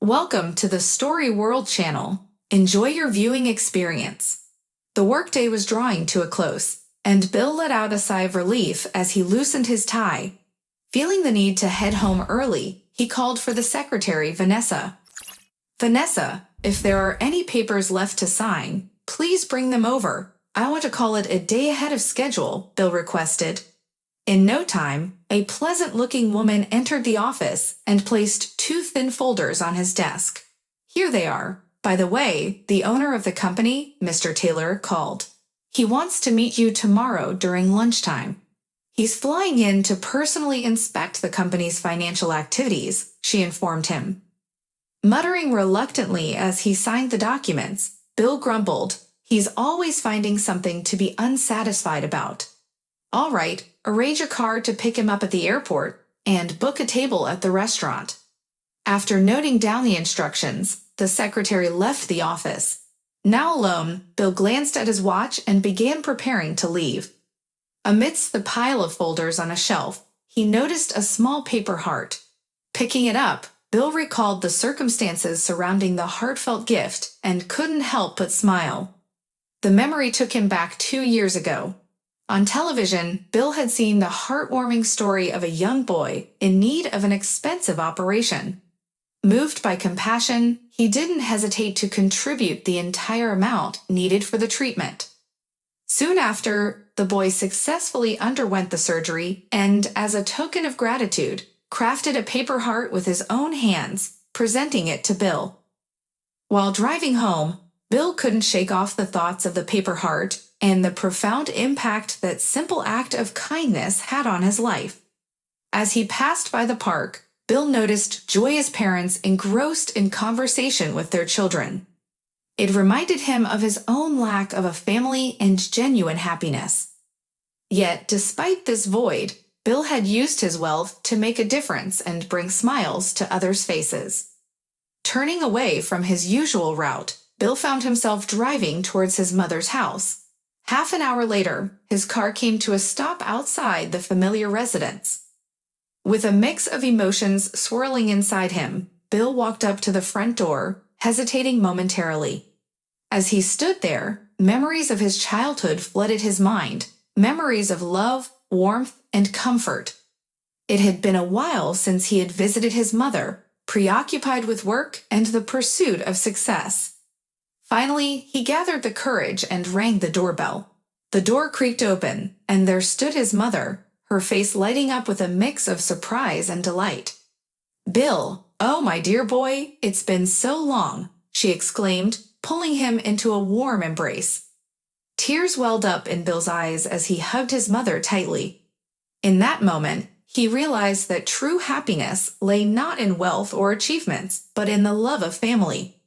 Welcome to the Story World channel. Enjoy your viewing experience. The workday was drawing to a close, and Bill let out a sigh of relief as he loosened his tie. Feeling the need to head home early, he called for the secretary, Vanessa. Vanessa, if there are any papers left to sign, please bring them over. I want to call it a day ahead of schedule, Bill requested. In no time, a pleasant-looking woman entered the office and placed two thin folders on his desk. Here they are. By the way, the owner of the company, Mr. Taylor, called. He wants to meet you tomorrow during lunchtime. He's flying in to personally inspect the company's financial activities, she informed him. Muttering reluctantly as he signed the documents, Bill grumbled, he's always finding something to be unsatisfied about. All right, arrange a car to pick him up at the airport and book a table at the restaurant. After noting down the instructions, the secretary left the office. Now alone, Bill glanced at his watch and began preparing to leave. Amidst the pile of folders on a shelf, he noticed a small paper heart. Picking it up, Bill recalled the circumstances surrounding the heartfelt gift and couldn't help but smile. The memory took him back 2 years ago. On television, Bill had seen the heartwarming story of a young boy in need of an expensive operation. Moved by compassion, he didn't hesitate to contribute the entire amount needed for the treatment. Soon after, the boy successfully underwent the surgery and, as a token of gratitude, crafted a paper heart with his own hands, presenting it to Bill. While driving home, Bill couldn't shake off the thoughts of the paper heart and the profound impact that simple act of kindness had on his life. As he passed by the park, Bill noticed joyous parents engrossed in conversation with their children. It reminded him of his own lack of a family and genuine happiness. Yet, despite this void, Bill had used his wealth to make a difference and bring smiles to others' faces. Turning away from his usual route, Bill found himself driving towards his mother's house. Half an hour later, his car came to a stop outside the familiar residence. With a mix of emotions swirling inside him, Bill walked up to the front door, hesitating momentarily. As he stood there, memories of his childhood flooded his mind, memories of love, warmth, and comfort. It had been a while since he had visited his mother, preoccupied with work and the pursuit of success. Finally, he gathered the courage and rang the doorbell. The door creaked open, and there stood his mother, her face lighting up with a mix of surprise and delight. "Bill, oh my dear boy, it's been so long," she exclaimed, pulling him into a warm embrace. Tears welled up in Bill's eyes as he hugged his mother tightly. In that moment, he realized that true happiness lay not in wealth or achievements, but in the love of family.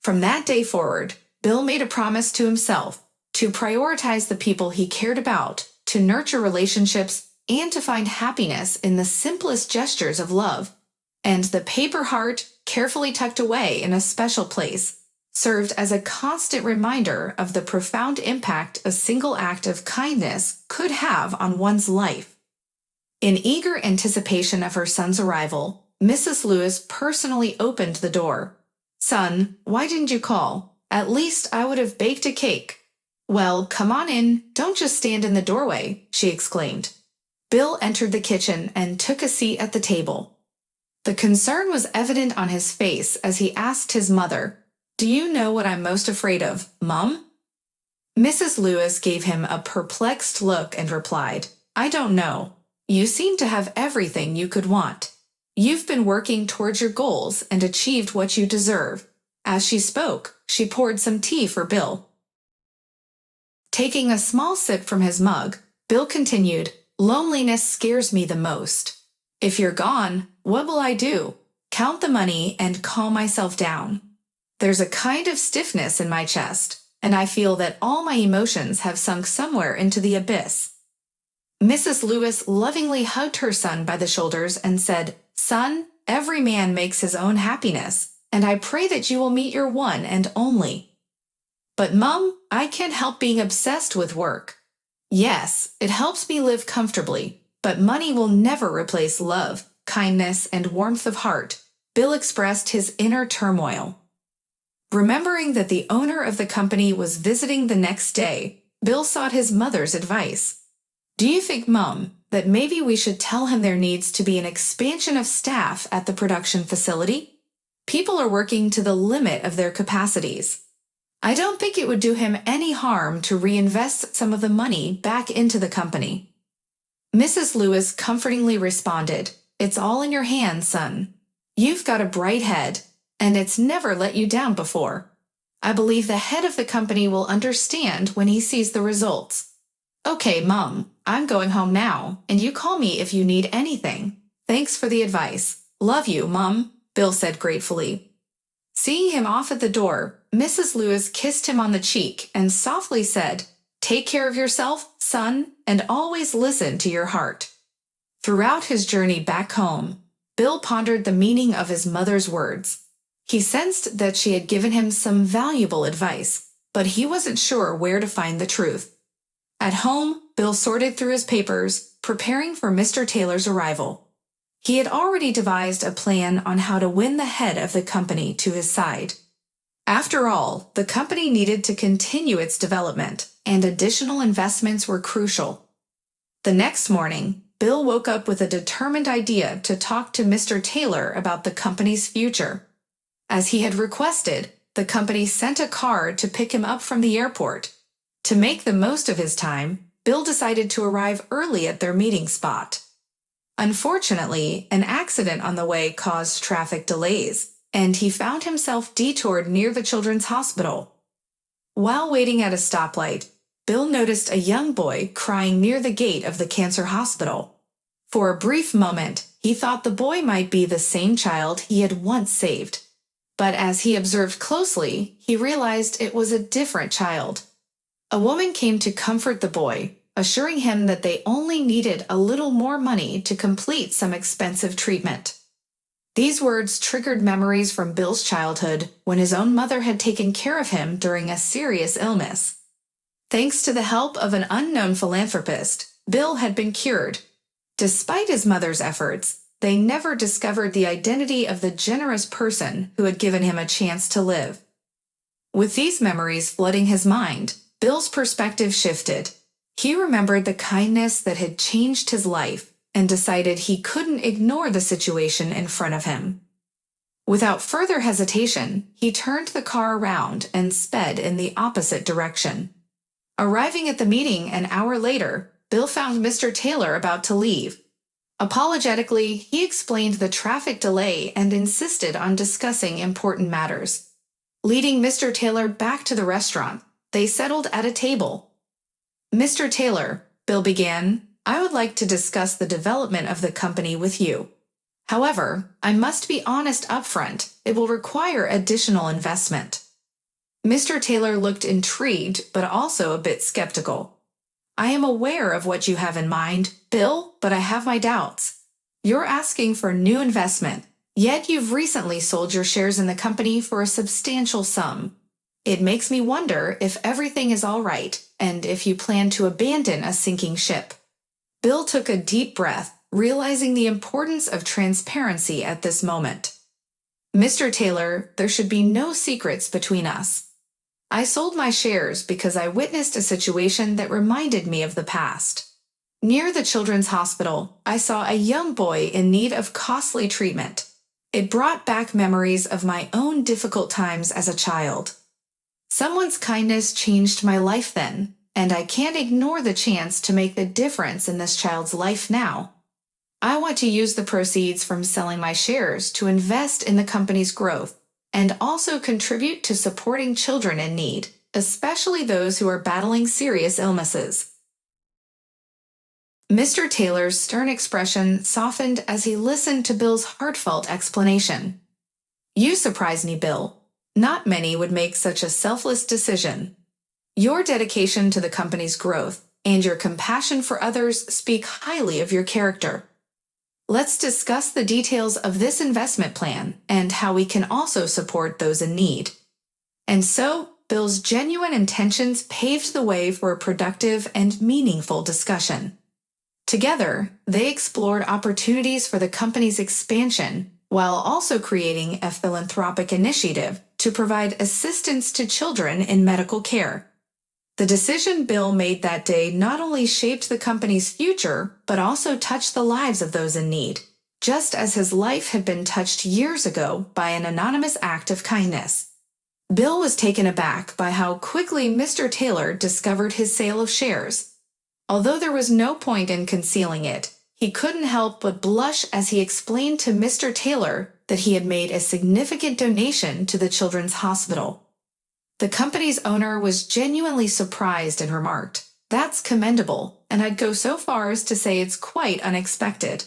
From that day forward, Bill made a promise to himself to prioritize the people he cared about, to nurture relationships, and to find happiness in the simplest gestures of love. And the paper heart, carefully tucked away in a special place, served as a constant reminder of the profound impact a single act of kindness could have on one's life. In eager anticipation of her son's arrival, Mrs. Lewis personally opened the door. "Son, why didn't you call? At least I would have baked a cake." "Well, come on in, don't just stand in the doorway," she exclaimed. Bill entered the kitchen and took a seat at the table. The concern was evident on his face as he asked his mother, "Do you know what I'm most afraid of, Mom?" Mrs. Lewis gave him a perplexed look and replied, "I don't know. You seem to have everything you could want. You've been working towards your goals and achieved what you deserve." As she spoke, she poured some tea for Bill. Taking a small sip from his mug, Bill continued, "Loneliness scares me the most. If you're gone, what will I do? Count the money and calm myself down. There's a kind of stiffness in my chest, and I feel that all my emotions have sunk somewhere into the abyss." Mrs. Lewis lovingly hugged her son by the shoulders and said, "Son, every man makes his own happiness, and I pray that you will meet your one and only." "But Mom, I can't help being obsessed with work." "Yes, it helps me live comfortably, but money will never replace love, kindness, and warmth of heart," Bill expressed his inner turmoil. Remembering that the owner of the company was visiting the next day, Bill sought his mother's advice. "Do you think, Mom, that maybe we should tell him there needs to be an expansion of staff at the production facility? People are working to the limit of their capacities. I don't think it would do him any harm to reinvest some of the money back into the company." Mrs. Lewis comfortingly responded, "It's all in your hands, son. You've got a bright head, and it's never let you down before. I believe the head of the company will understand when he sees the results. Okay, Mom, I'm going home now, and you call me if you need anything. Thanks for the advice. Love you, Mom," Bill said gratefully. Seeing him off at the door, Mrs. Lewis kissed him on the cheek and softly said, "Take care of yourself, son, and always listen to your heart." Throughout his journey back home, Bill pondered the meaning of his mother's words. He sensed that she had given him some valuable advice, but he wasn't sure where to find the truth. At home, Bill sorted through his papers, preparing for Mr. Taylor's arrival. He had already devised a plan on how to win the head of the company to his side. After all, the company needed to continue its development, and additional investments were crucial. The next morning, Bill woke up with a determined idea to talk to Mr. Taylor about the company's future. As he had requested, the company sent a car to pick him up from the airport. To make the most of his time, Bill decided to arrive early at their meeting spot. Unfortunately, an accident on the way caused traffic delays, and he found himself detoured near the children's hospital. While waiting at a stoplight, Bill noticed a young boy crying near the gate of the cancer hospital. For a brief moment, he thought the boy might be the same child he had once saved. But as he observed closely, he realized it was a different child. A woman came to comfort the boy, assuring him that they only needed a little more money to complete some expensive treatment. These words triggered memories from Bill's childhood when his own mother had taken care of him during a serious illness. Thanks to the help of an unknown philanthropist, Bill had been cured. Despite his mother's efforts, they never discovered the identity of the generous person who had given him a chance to live. With these memories flooding his mind, Bill's perspective shifted. He remembered the kindness that had changed his life and decided he couldn't ignore the situation in front of him. Without further hesitation, he turned the car around and sped in the opposite direction. Arriving at the meeting an hour later, Bill found Mr. Taylor about to leave. Apologetically, he explained the traffic delay and insisted on discussing important matters. Leading Mr. Taylor back to the restaurant, they settled at a table. "Mr. Taylor," Bill began, "I would like to discuss the development of the company with you. However, I must be honest upfront, it will require additional investment." Mr. Taylor looked intrigued, but also a bit skeptical. "I am aware of what you have in mind, Bill, but I have my doubts. You're asking for new investment, yet you've recently sold your shares in the company for a substantial sum. It makes me wonder if everything is all right, and if you plan to abandon a sinking ship." Bill took a deep breath, realizing the importance of transparency at this moment. "Mr. Taylor, there should be no secrets between us. I sold my shares because I witnessed a situation that reminded me of the past. Near the children's hospital, I saw a young boy in need of costly treatment. It brought back memories of my own difficult times as a child. Someone's kindness changed my life then, and I can't ignore the chance to make the difference in this child's life now. I want to use the proceeds from selling my shares to invest in the company's growth and also contribute to supporting children in need, especially those who are battling serious illnesses." Mr. Taylor's stern expression softened as he listened to Bill's heartfelt explanation. "You surprise me, Bill. Not many would make such a selfless decision. Your dedication to the company's growth and your compassion for others speak highly of your character. Let's discuss the details of this investment plan and how we can also support those in need." And so, Bill's genuine intentions paved the way for a productive and meaningful discussion. Together, they explored opportunities for the company's expansion while also creating a philanthropic initiative to provide assistance to children in medical care. The decision Bill made that day not only shaped the company's future, but also touched the lives of those in need, just as his life had been touched years ago by an anonymous act of kindness. Bill was taken aback by how quickly Mr. Taylor discovered his sale of shares. Although there was no point in concealing it, he couldn't help but blush as he explained to Mr. Taylor that he had made a significant donation to the children's hospital. The company's owner was genuinely surprised and remarked, "That's commendable, and I'd go so far as to say it's quite unexpected.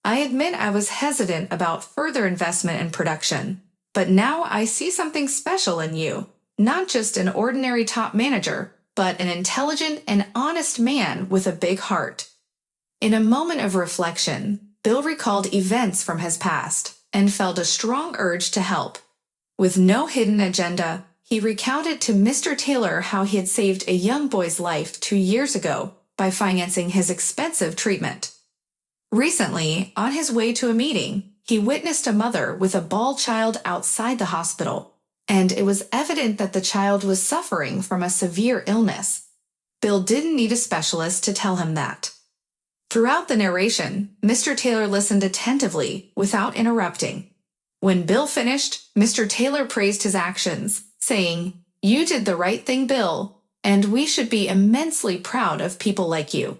I admit I was hesitant about further investment in production, but now I see something special in you, not just an ordinary top manager, but an intelligent and honest man with a big heart." In a moment of reflection, Bill recalled events from his past and felt a strong urge to help. With no hidden agenda, he recounted to Mr. Taylor how he had saved a young boy's life 2 years ago by financing his expensive treatment. Recently, on his way to a meeting, he witnessed a mother with a bald child outside the hospital, and it was evident that the child was suffering from a severe illness. Bill didn't need a specialist to tell him that. Throughout the narration, Mr. Taylor listened attentively without interrupting. When Bill finished, Mr. Taylor praised his actions, saying, "You did the right thing, Bill, and we should be immensely proud of people like you.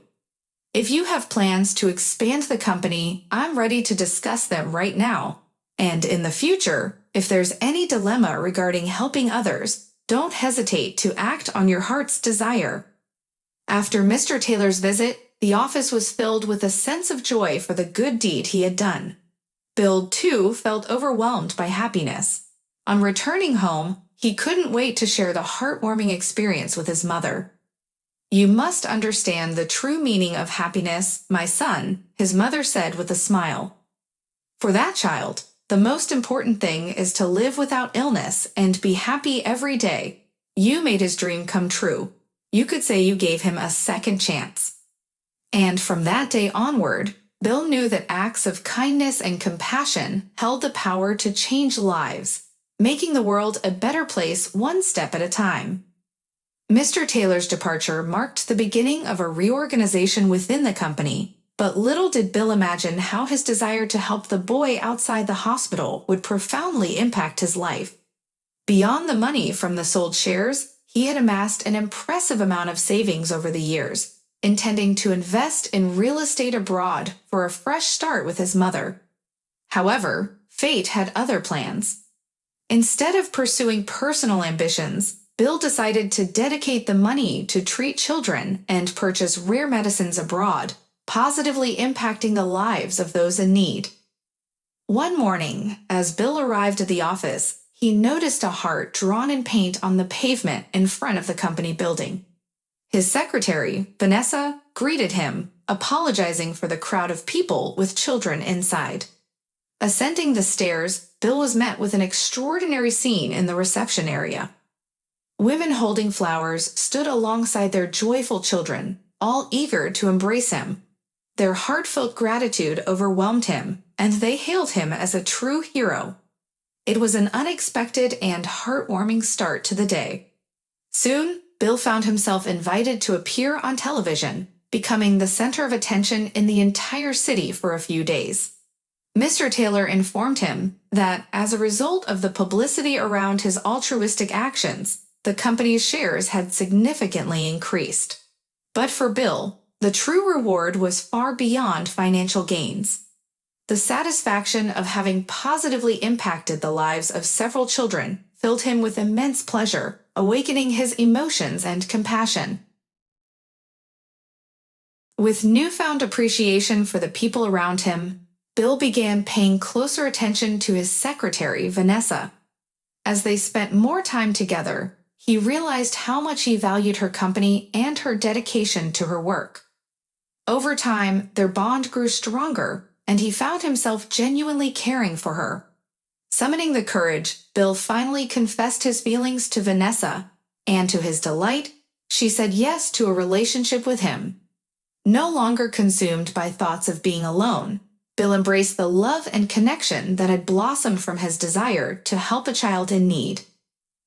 If you have plans to expand the company, I'm ready to discuss them right now. And in the future, if there's any dilemma regarding helping others, don't hesitate to act on your heart's desire." After Mr. Taylor's visit, the office was filled with a sense of joy for the good deed he had done. Bill, too, felt overwhelmed by happiness. On returning home, he couldn't wait to share the heartwarming experience with his mother. "You must understand the true meaning of happiness, my son," his mother said with a smile. "For that child, the most important thing is to live without illness and be happy every day. You made his dream come true. You could say you gave him a second chance." And from that day onward, Bill knew that acts of kindness and compassion held the power to change lives, making the world a better place one step at a time. Mr. Taylor's departure marked the beginning of a reorganization within the company, but little did Bill imagine how his desire to help the boy outside the hospital would profoundly impact his life. Beyond the money from the sold shares, he had amassed an impressive amount of savings over the years, intending to invest in real estate abroad for a fresh start with his mother. However, fate had other plans. Instead of pursuing personal ambitions, Bill decided to dedicate the money to treat children and purchase rare medicines abroad, positively impacting the lives of those in need. One morning, as Bill arrived at the office, he noticed a heart drawn in paint on the pavement in front of the company building. His secretary, Vanessa, greeted him, apologizing for the crowd of people with children inside. Ascending the stairs, Bill was met with an extraordinary scene in the reception area. Women holding flowers stood alongside their joyful children, all eager to embrace him. Their heartfelt gratitude overwhelmed him, and they hailed him as a true hero. It was an unexpected and heartwarming start to the day. Soon, Bill found himself invited to appear on television, becoming the center of attention in the entire city for a few days. Mr. Taylor informed him that, as a result of the publicity around his altruistic actions, the company's shares had significantly increased. But for Bill, the true reward was far beyond financial gains. The satisfaction of having positively impacted the lives of several children filled him with immense pleasure, awakening his emotions and compassion. With newfound appreciation for the people around him, Bill began paying closer attention to his secretary, Vanessa. As they spent more time together, he realized how much he valued her company and her dedication to her work. Over time, their bond grew stronger, and he found himself genuinely caring for her. Summoning the courage, Bill finally confessed his feelings to Vanessa, and to his delight, she said yes to a relationship with him. No longer consumed by thoughts of being alone, Bill embraced the love and connection that had blossomed from his desire to help a child in need.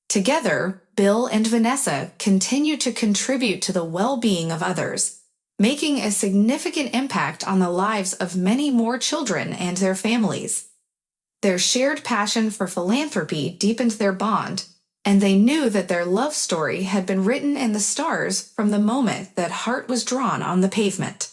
Together, Bill and Vanessa continued to contribute to the well-being of others, making a significant impact on the lives of many more children and their families. Their shared passion for philanthropy deepened their bond, and they knew that their love story had been written in the stars from the moment that heart was drawn on the pavement.